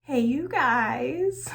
Hey you guys,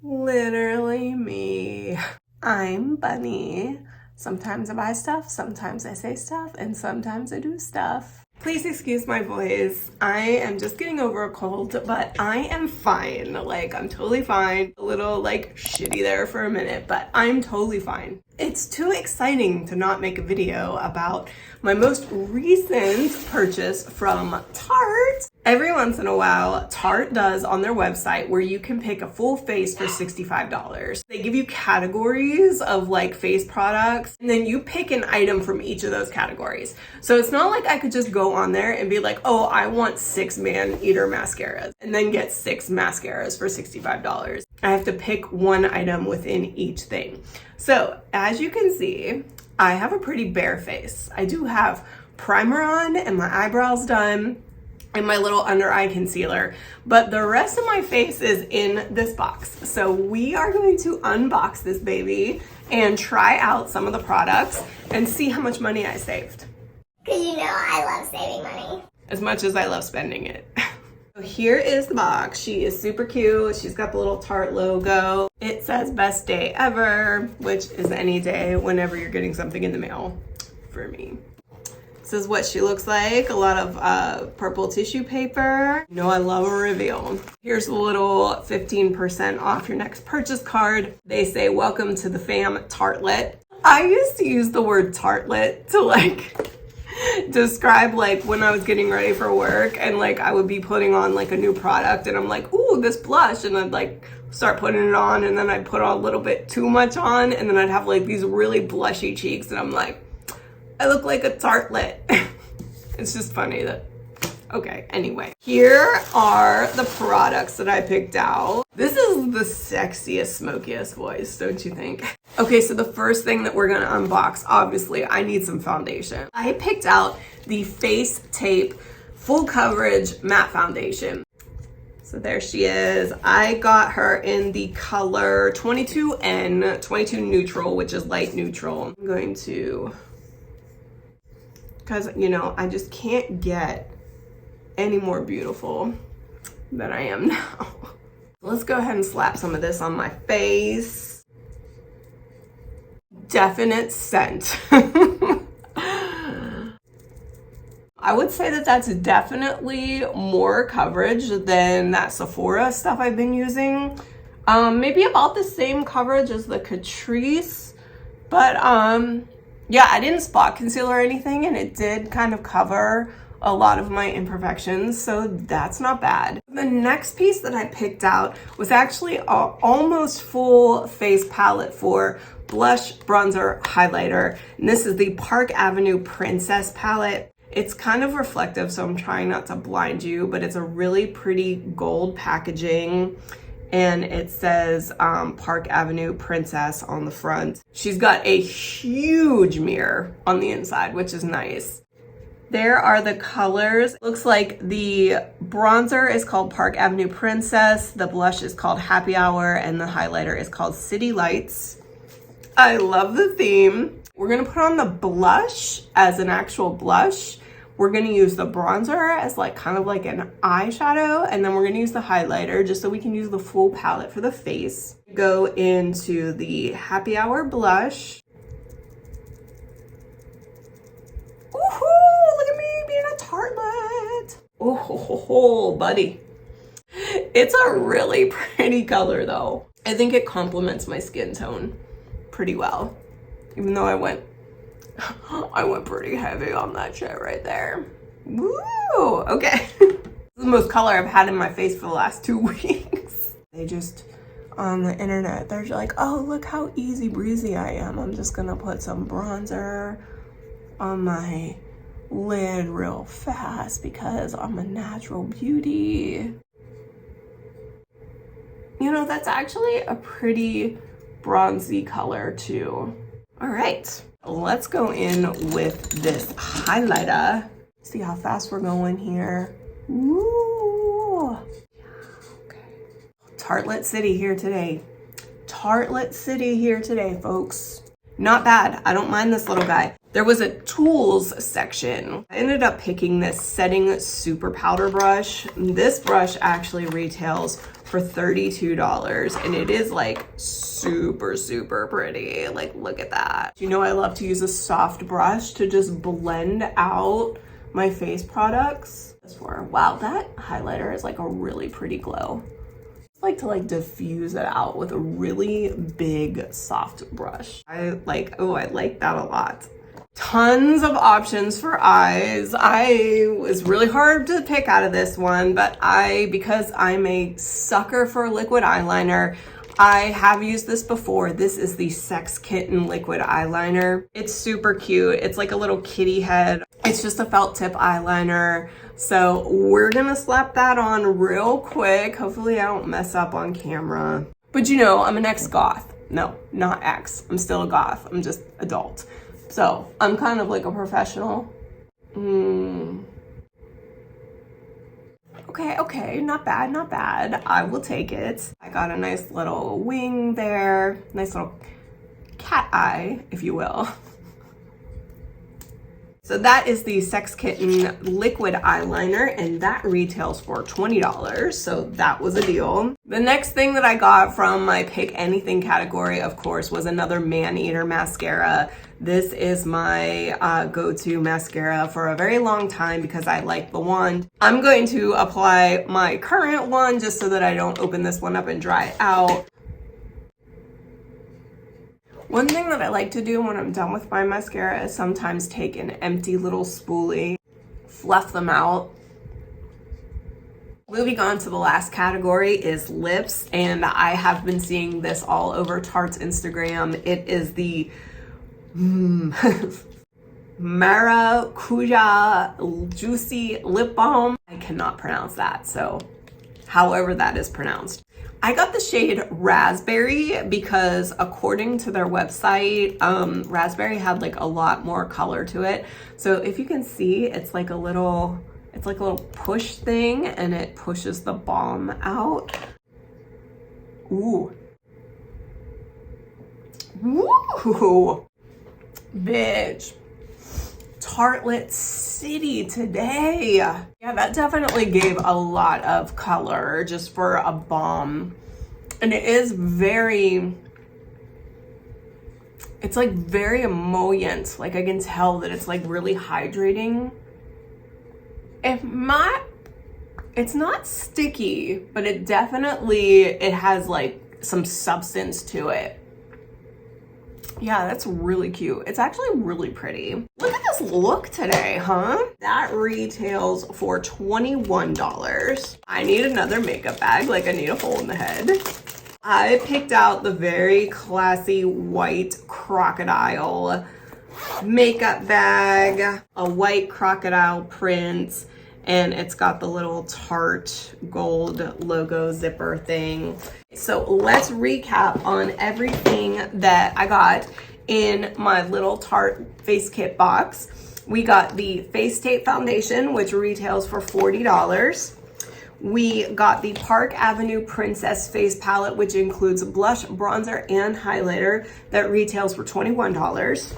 literally me. I'm Bunny. Sometimes I buy stuff, sometimes I say stuff, and sometimes I do stuff. Please excuse my voice. I am just getting over a cold, but I am fine. Like, I'm totally fine. A little like shitty there for a minute, but I'm totally fine. It's too exciting to not make a video about my most recent purchase from Tarte. Every once in a while, Tarte does on their website where you can pick a full face for $65. They give you categories of like face products, and then you pick an item from each of those categories. So it's not like I could just go on there and be like, oh, I want 6 man-eater mascaras, and then get 6 mascaras for $65. I have to pick one item within each thing. So as you can see, I have a pretty bare face. I do have primer on and my eyebrows done and my little under eye concealer, but the rest of my face is in this box. So we are going to unbox this baby and try out some of the products and see how much money I saved. Because you know I love saving money. As much as I love spending it. So here is the box. She is super cute. She's got the little Tarte logo. It says best day ever, which is any day whenever you're getting something in the mail for me. This is what she looks like. A lot of purple tissue paper. You know I love a reveal. Here's a little 15% off your next purchase card. They say welcome to the fam, Tartlet. I used to use the word tartlet to like describe like when I was getting ready for work, and like I would be putting on like a new product and I'm like, ooh, this blush, and I'd like start putting it on, and then I'd put a little bit too much on, and then I'd have like these really blushy cheeks, and I'm like, I look like a tartlet. It's just funny that, okay, anyway. Here are the products that I picked out. This is the sexiest, smokiest voice, don't you think? Okay, so the first thing that we're gonna unbox, obviously, I need some foundation. I picked out the Face Tape Full Coverage Matte Foundation. So there she is. I got her in the color 22N, 22 Neutral, which is light neutral. I'm going to, because, you know, I just can't get any more beautiful than I am now. Let's go ahead and slap some of this on my face. Definite scent. I would say that that's definitely more coverage than that Sephora stuff I've been using. Maybe about the same coverage as the Catrice, but yeah, I didn't spot conceal or anything, and it did kind of cover a lot of my imperfections, so that's not bad. The next piece that I picked out was actually an almost full face palette for blush, bronzer, highlighter, and this is the Park Avenue Princess palette. It's kind of reflective, so I'm trying not to blind you, but it's a really pretty gold packaging, and it says Park Avenue Princess on the front. She's got a huge mirror on the inside, which is nice. There are the colors. Looks like the bronzer is called Park Avenue Princess, the blush is called Happy Hour, and the highlighter is called City Lights. I love the theme. We're gonna put on the blush as an actual blush. We're gonna use the bronzer as like kind of like an eyeshadow, and then we're gonna use the highlighter just so we can use the full palette for the face. Go into the Happy Hour blush. Woohoo! Look at me being a tartlet. Oh, ho, ho, ho, buddy. It's a really pretty color though. I think it complements my skin tone pretty well, even though I went pretty heavy on that shit right there. Woo! Okay. This is the most color I've had in my face for the last 2 weeks. They just, on the internet, they're like, oh, look how easy breezy I am. I'm just gonna put some bronzer on my lid real fast because I'm a natural beauty. You know, that's actually a pretty bronzy color too. All right, let's go in with this highlighter. See how fast we're going here. Woo! Okay. Tartlet City here today. Tartlet City here today, folks. Not bad. I don't mind this little guy. There was a tools section. I ended up picking this setting super powder brush. This brush actually retails for $32 and it is like super, super pretty. Like, look at that. You know, I love to use a soft brush to just blend out my face products. Wow, that highlighter is like a really pretty glow. I like to like diffuse it out with a really big soft brush. I like that a lot. Tons of options for eyes. It was really hard to pick out of this one, but because I'm a sucker for liquid eyeliner, I have used this before. This is the Sex Kitten liquid eyeliner. It's super cute. It's like a little kitty head. It's just a felt tip eyeliner. So we're gonna slap that on real quick. Hopefully I don't mess up on camera. But you know, I'm an ex-goth. No, not ex. I'm still a goth. I'm just adult. So I'm kind of like a professional. Okay, not bad. I will take it. I got a nice little wing there. Nice little cat eye, if you will. So that is the Sex Kitten liquid eyeliner, and that retails for $20, so that was a deal. The next thing that I got from my pick anything category, of course, was another man-eater mascara. This is my go-to mascara for a very long time because I like the wand. I'm going to apply my current one just so that I don't open this one up and dry it out. One thing that I like to do when I'm done with my mascara is sometimes take an empty little spoolie, fluff them out. Moving on to the last category is lips, and I have been seeing this all over Tarte's Instagram. It is the Maracuja Juicy Lip Balm. I cannot pronounce that, so however that is pronounced. I got the shade Raspberry because according to their website, Raspberry had like a lot more color to it. So if you can see, it's like a little push thing and it pushes the balm out. Ooh. Woo! Bitch. Tartlet City today. Yeah, that definitely gave a lot of color just for a balm. And it is it's like very emollient. Like I can tell that it's like really hydrating. It's not sticky, but it has like some substance to it. Yeah, that's really cute. It's actually really pretty. Look at this look today, huh? That retails for $21. I need another makeup bag, like I need a hole in the head. I picked out the very classy white crocodile makeup bag, a white crocodile print, and it's got the little Tarte gold logo zipper thing. So let's recap on everything that I got in my little Tarte face kit box. We got the Face Tape Foundation, which retails for $40. We got the Park Avenue Princess Face Palette, which includes blush, bronzer, and highlighter that retails for $21.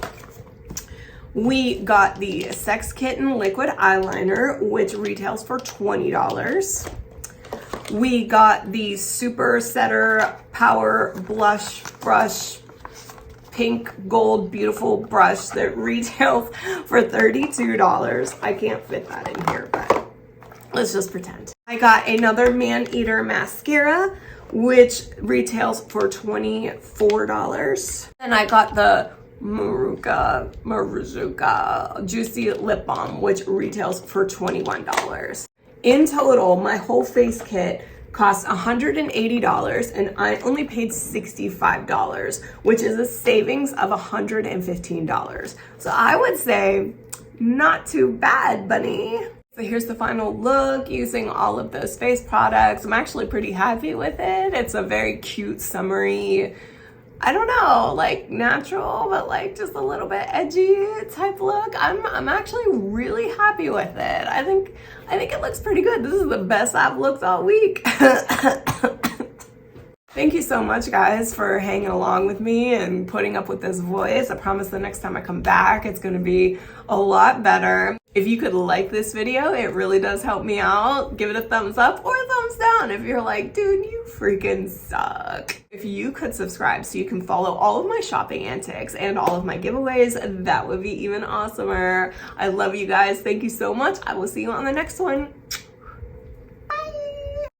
We got the Sex Kitten liquid eyeliner, which retails for $20. We got the Super Setter Power Blush Brush, pink gold beautiful brush that retails for $32. I can't fit that in here, but let's just pretend. I got another Man-Eater mascara, which retails for $24. And I got the Maruka Juicy Lip Balm, which retails for $21. In total, my whole face kit cost $180 and I only paid $65, which is a savings of $115. So I would say not too bad, bunny. So here's the final look using all of those face products. I'm actually pretty happy with it. It's a very cute, summery, I don't know, like natural, but like just a little bit edgy type look. I'm actually really happy with it. I think it looks pretty good. This is the best I've looked all week. Thank you so much, guys, for hanging along with me and putting up with this voice. I promise the next time I come back, it's gonna be a lot better. If you could like this video, it really does help me out. Give it a thumbs up or a thumbs down if you're like, dude, you freaking suck. If you could subscribe so you can follow all of my shopping antics and all of my giveaways, that would be even awesomer. I love you guys. Thank you so much. I will see you on the next one.